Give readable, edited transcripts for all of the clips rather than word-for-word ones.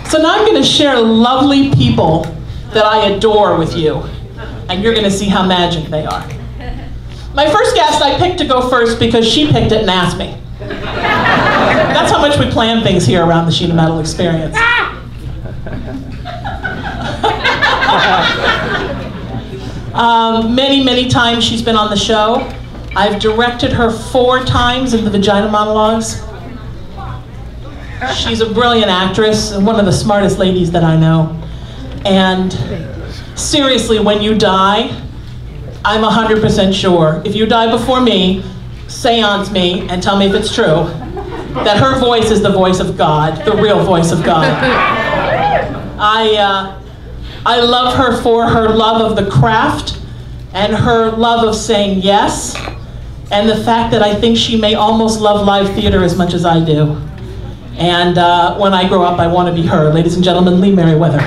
So now I'm going to share lovely people that I adore with you, and you're going to see how magic they are. My first guest I picked to go first because she picked it and asked me. That's how much we plan things here around the Sheena Metal Experience. Many, many times she's been on the show. I've directed her 4 times in the Vagina Monologues. She's a brilliant actress and one of the smartest ladies that I know. And seriously, when you die, I'm 100% sure, if you die before me, seance me and tell me if it's true, that her voice is the voice of God, the real voice of God. I love her for her love of the craft and her love of saying yes, and the fact that I think she may almost love live theater as much as I do. And when I grow up, I want to be her. Ladies and gentlemen, Lee Meriwether.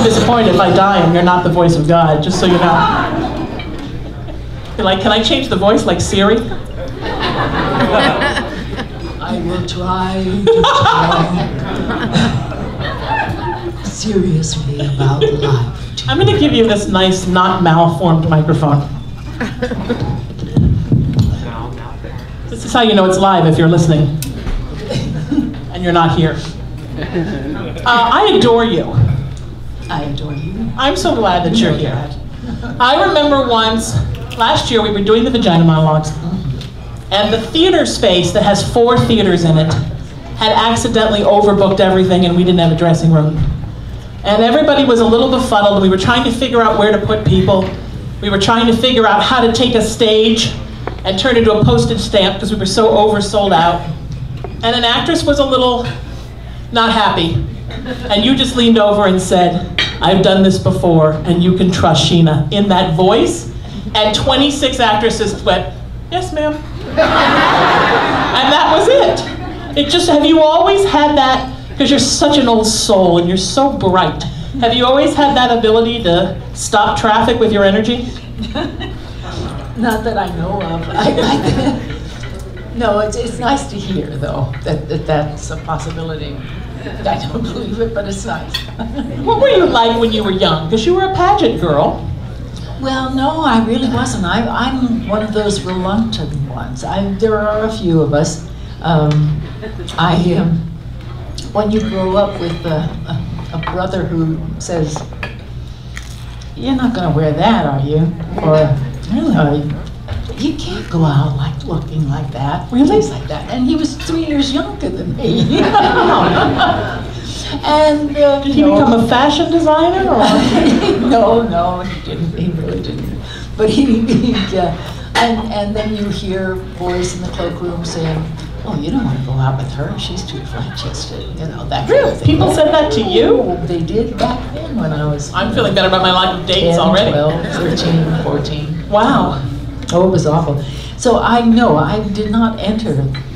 Disappointed if I die and you're not the voice of God, just so you know. You're like, can I change the voice like Siri? I will try to talk seriously about life. I'm going to give you this nice, not malformed microphone. This is how you know it's live if you're listening and you're not here. I adore you. I adore you. I'm so glad that you're here. I remember once, last year we were doing the Vagina Monologues, and the theater space that has 4 theaters in it had accidentally overbooked everything and we didn't have a dressing room. And everybody was a little befuddled. We were trying to figure out where to put people. We were trying to figure out how to take a stage and turn it into a postage stamp because we were so oversold out. And an actress was a little not happy. And you just leaned over and said, I've done this before, and you can trust Sheena, in that voice. And 26 actresses went, yes, ma'am. And that was it. It just, have you always had that, because you're such an old soul and you're so bright, have you always had that ability to stop traffic with your energy? Not that I know of. No, it's nice to hear, though, that's a possibility. I don't believe it, but it's nice. What were you like when you were young? Because you were a pageant girl. Well, no, I really wasn't. I'm one of those reluctant ones. There are a few of us. When you grow up with a brother who says, you're not going to wear that, are you? Or, really? You can't go out looking like that, really, like that. And he was 3 years younger than me. And did he become a fashion designer? Or? No, he didn't. He really didn't. But and then you hear boys in the cloakroom saying, "Oh, you don't want to go out with her. She's too flat-chested." You know, that kind of thing. People said that to you? Oh, they did back then when I was. I'm feeling better about my life of dates 10, already. 12, 13, 14. Wow. Oh, it was awful. So I did not enter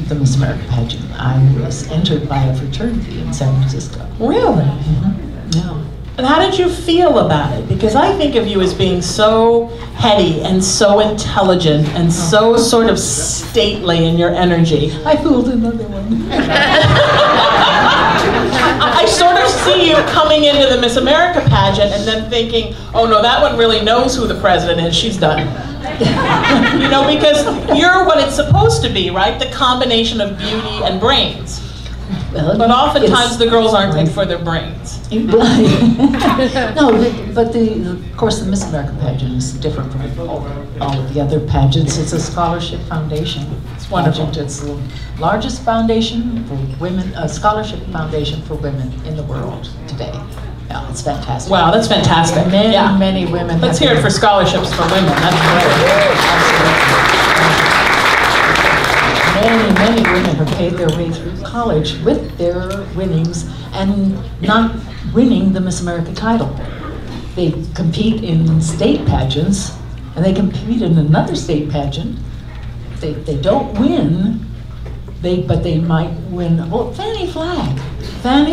the Miss America pageant. I was entered by a fraternity in San Francisco. Really? Mm-hmm. Yeah. And how did you feel about it? Because I think of you as being so heady and so intelligent and so sort of stately in your energy. I fooled another one. I sort of see you coming into the Miss America pageant and then thinking, oh no, that one really knows who the president is, she's done. You know, because you're what it's supposed to be, right? The combination of beauty and brains. Well, but oftentimes the girls aren't good for their brains. No, but of course the Miss America pageant is different from all of the other pageants. It's a scholarship foundation. It's wonderful. It's the largest foundation for women, a scholarship foundation for women in the world today. Yeah, it's fantastic. Wow, that's fantastic. Many women. Let's hear it for scholarships for women. That's great. many women have paid their way through college with their winnings and not winning the Miss America title. They compete in state pageants, and they compete in another state pageant. They don't win, but they might win. Well, Fannie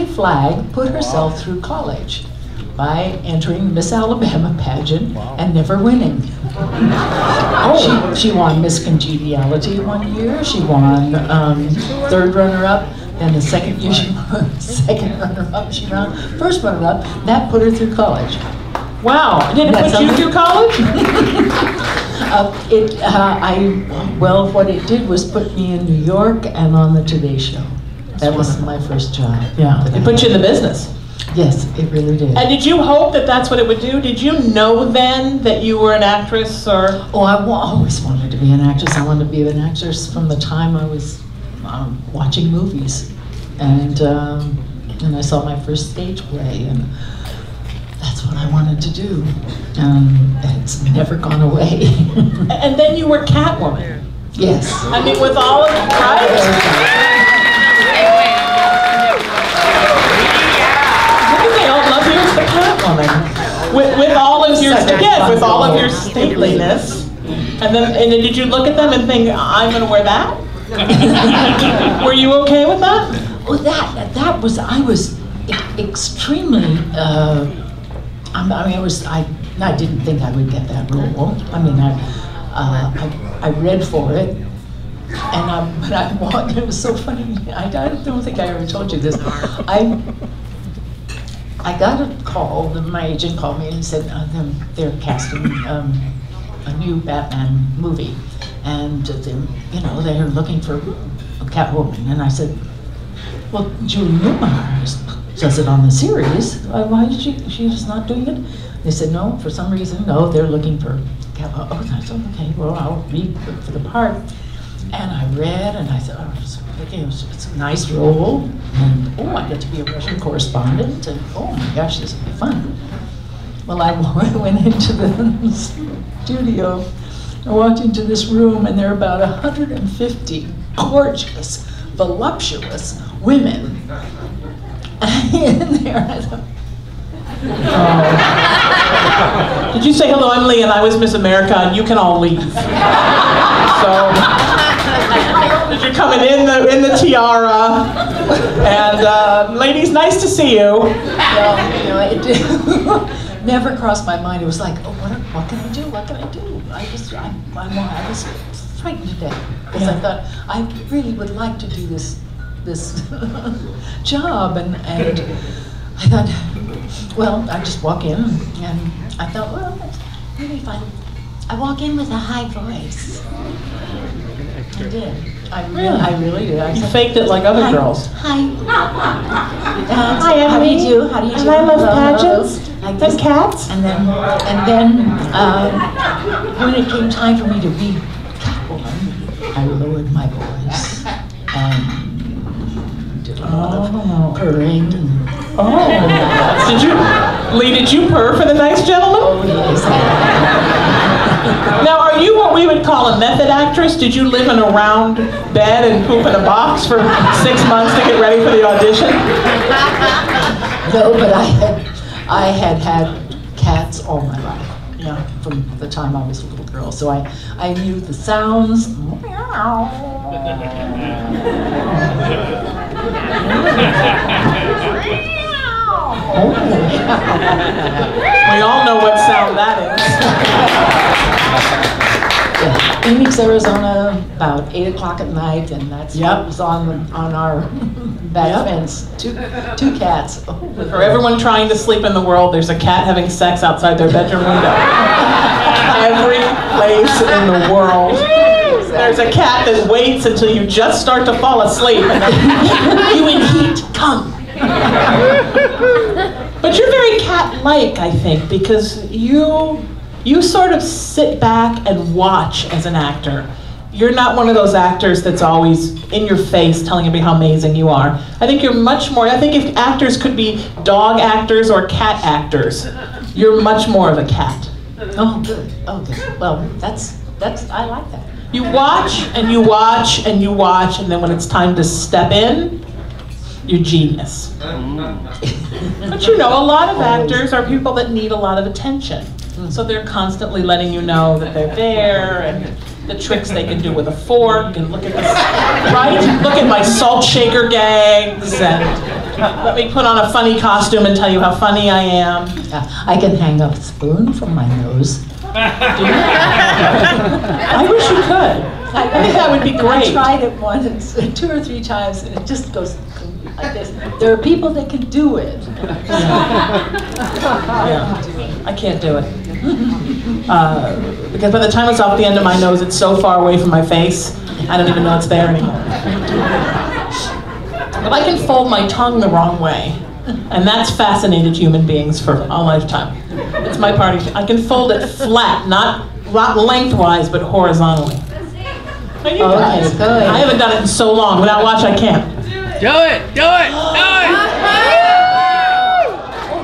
Flagg put herself through college by entering the Miss Alabama pageant and never winning. She won Miss Congeniality one year. She won third runner-up. Then the second year she won second runner-up. She won first runner-up. That put her through college. Wow! Did it put you through college? Well, what it did was put me in New York and on the Today Show. That was my first job. Yeah, it put you in the business. Yes, it really did. And did you hope that that's what it would do? Did you know then that you were an actress, or? Oh, I always wanted to be an actress. I wanted to be an actress from the time I was watching movies, and I saw my first stage play, and that's what I wanted to do. It's never gone away. And then you were Catwoman. Yes. I mean, with all of right? They all love you as the Catwoman. With all of your with all of your stateliness. And then did you look at them and think, I'm gonna wear that? Were you okay with that? Well, that was, I was extremely I didn't think I would get that role. I mean, I read for it, and but I walked. It was so funny. I don't think I ever told you this. I got a call. My agent called me and said they're casting a new Batman movie, and they're looking for a Catwoman. And I said, well, Julie Newmar does it on the series. Why did she's not doing it? They said, no, for some reason, no, they're looking for Catwoman. Oh, that's okay, well, I'll read for the part. And I read, and I said, oh, it's a nice role, and I get to be a Russian correspondent, and oh my gosh, this will be fun. Well, I went into the studio, I walked into this room, and there were about 150 gorgeous, voluptuous women in there. I thought, Did you say, hello, I'm Lee, and I was Miss America, and you can all leave? So, did you come in the tiara? And ladies, nice to see you. Well, it never crossed my mind. It was like, oh, what can I do? What can I do? I was frightened to death because I thought I really would like to do this job, and I thought, well, I just walk in, and I thought, well, maybe if I walk in with a high voice. I did. I really did. I faked it like other girls. Hi. Hi, how do you do? How do you do? And I love pageants. Like and cats. And then when it came time for me to be Catwoman, I lowered my voice and did a lot of purring. Did you purr for the nice gentleman? Oh, yes. Now, are you what we would call a method actress? Did you live in a round bed and poop in a box for 6 months to get ready for the audition? No, but I had cats all my life. Yeah, from the time I was a little girl. So I knew the sounds. We all know what sound that is. Yeah. Phoenix, Arizona, about 8 o'clock at night, and that's what was on our back fence. Two cats. For everyone trying to sleep in the world, there's a cat having sex outside their bedroom window. Every place in the world. There's a cat that waits until you just start to fall asleep, and then, you in heat, come. But you're very cat-like, I think, because you sort of sit back and watch as an actor. You're not one of those actors that's always in your face telling everybody how amazing you are. I think you're much more, I think if actors could be dog actors or cat actors, you're much more of a cat. Oh, good. Oh, good. Well, that's I like that. You watch and you watch and you watch, and then when it's time to step in, you're genius. But you know, a lot of actors are people that need a lot of attention. So they're constantly letting you know that they're there, and the tricks they can do with a fork, and look at this, right? Look at my salt shaker gags, and let me put on a funny costume and tell you how funny I am. I can hang a spoon from my nose. I wish you could. I think that would be great. I tried it once, 2 or 3 times, and it just goes like this. There are people that can do it. Yeah. I can't do it. Because by the time it's off the end of my nose, it's so far away from my face, I don't even know it's there anymore. But I can fold my tongue the wrong way, and that's fascinated human beings for a lifetime. It's my party. I can fold it flat, not lengthwise, but horizontally. Now you guys, I haven't done it in so long. Without watch, I can't. Do it! Do it! Do it!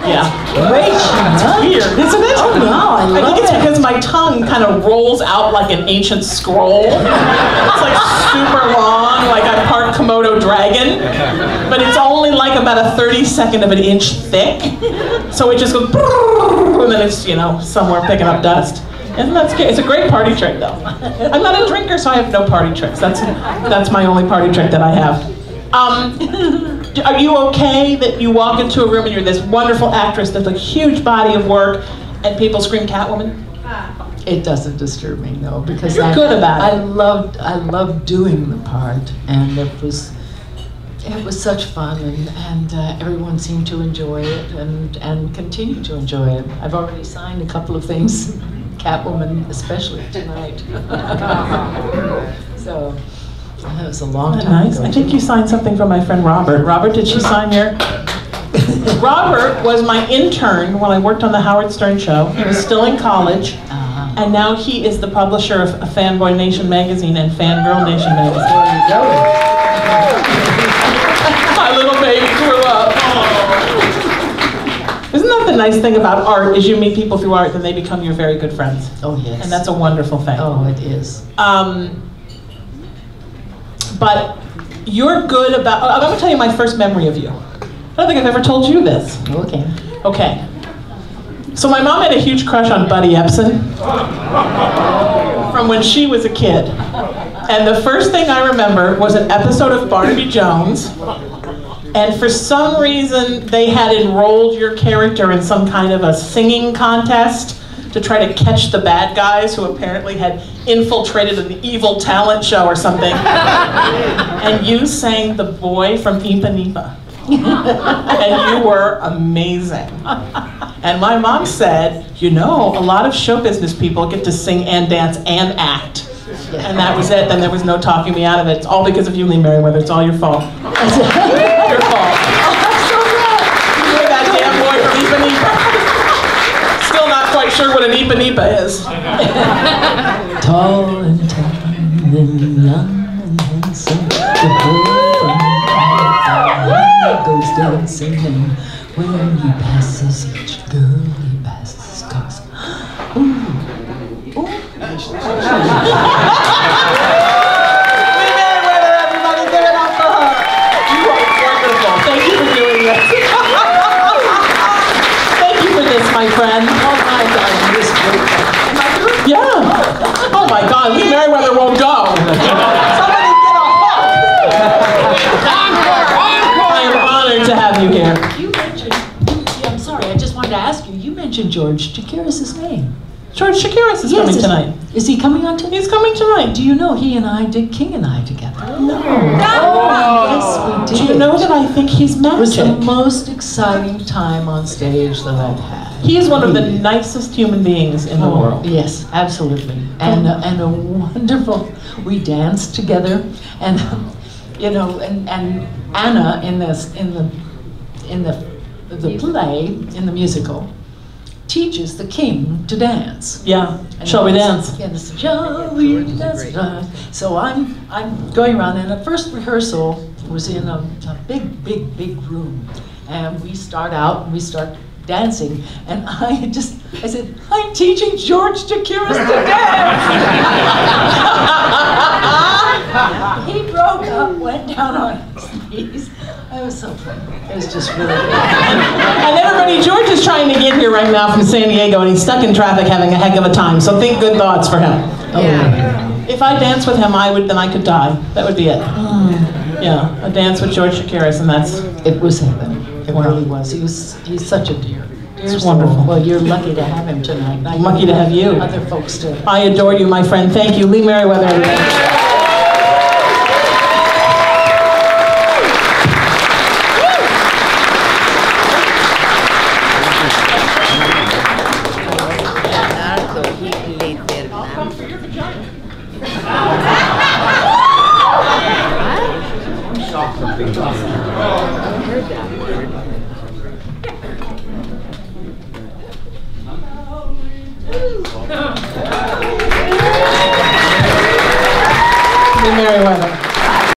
Yeah. Great, It's weird, isn't it? Oh no, I love think it's it. because my tongue kind of rolls out like an ancient scroll. It's like super long, like a part Komodo dragon. But it's only like about a 32nd of an inch thick. So it just goes, and then it's, you know, somewhere picking up dust. Isn't that scary? It's a great party trick though. I'm not a drinker, so I have no party tricks. That's my only party trick that I have. Are you okay that you walk into a room and you're this wonderful actress that's a huge body of work and people scream Catwoman? It doesn't disturb me, no, because You're good about it. I loved doing the part, and it was such fun, and everyone seemed to enjoy it and continue to enjoy it. I've already signed a couple of things, Catwoman especially tonight. So. That was a long time ago. I think you signed something from my friend Robert. Robert, did she sign your? Robert was my intern when I worked on the Howard Stern show. He was still in college, and now he is the publisher of Fangirl Nation magazine and Fangirl Nation magazine. There you go. My little baby grew up. Isn't that the nice thing about art? Is you meet people through art, and they become your very good friends. Oh yes. And that's a wonderful thing. Oh, it is. But you're good about, I'm going to tell you my first memory of you. I don't think I've ever told you this. Okay. Okay. So my mom had a huge crush on Buddy Epson from when she was a kid. And the first thing I remember was an episode of Barnaby Jones. And for some reason, they had enrolled your character in some kind of a singing contest to try to catch the bad guys who apparently had infiltrated an evil talent show or something. And you sang The Boy from Ipa Nipa. And you were amazing. And my mom said, you know, a lot of show business people get to sing and dance and act. And that was it. Then there was no talking me out of it. It's all because of you, Lee Meriwether. It's all your fault. Your fault. You were that damn boy from Ipa Nipa. Still not quite sure what an Ipa Nipa is. Tall and tan and young and handsome, the boy from Ipa goes dancing, and when he passes each girl he passes goes, ooh, ooh. Lee Meriwether, everybody, give it up for her. You are wonderful. Thank you for doing this. Thank you for this, my friend. Oh my God, this great. Yeah. Oh my God, Lee Meriwether won't go. Somebody get a hook. I am honored to have you here. You mentioned, I'm sorry, I just wanted to ask you, you mentioned George Chakiris' name. George Chakiris is coming tonight. Is he coming on tonight? He's coming tonight. Do you know he and I did King and I together? No. Yes, we did. Do you know that I think he's It was the magic? most exciting time on stage that I've had. He is one of the nicest human beings in the world. Yes, absolutely, and a wonderful. We danced together, and you know, and Anna in the play, in the musical, teaches the king to dance. Yeah. Shall we dance? Yes, shall we dance? So I'm going around, and the first rehearsal was in a big room, and we start out, we start dancing, and I said, I'm teaching George Chakiris to dance. He broke up, went down on his knees. It was so funny. It was just really good. And everybody, George is trying to get here right now from San Diego, and he's stuck in traffic having a heck of a time, so think good thoughts for him. Yeah. If I danced with him, then I could die. That would be it. Yeah, a dance with George Chakiris, and that's... It was heaven. It really was. He's such a dear. It's wonderful. Well, you're lucky to have him tonight. I'm lucky to have you. Other folks too. I adore you, my friend. Thank you. Lee Meriwether, everybody. Meriwether.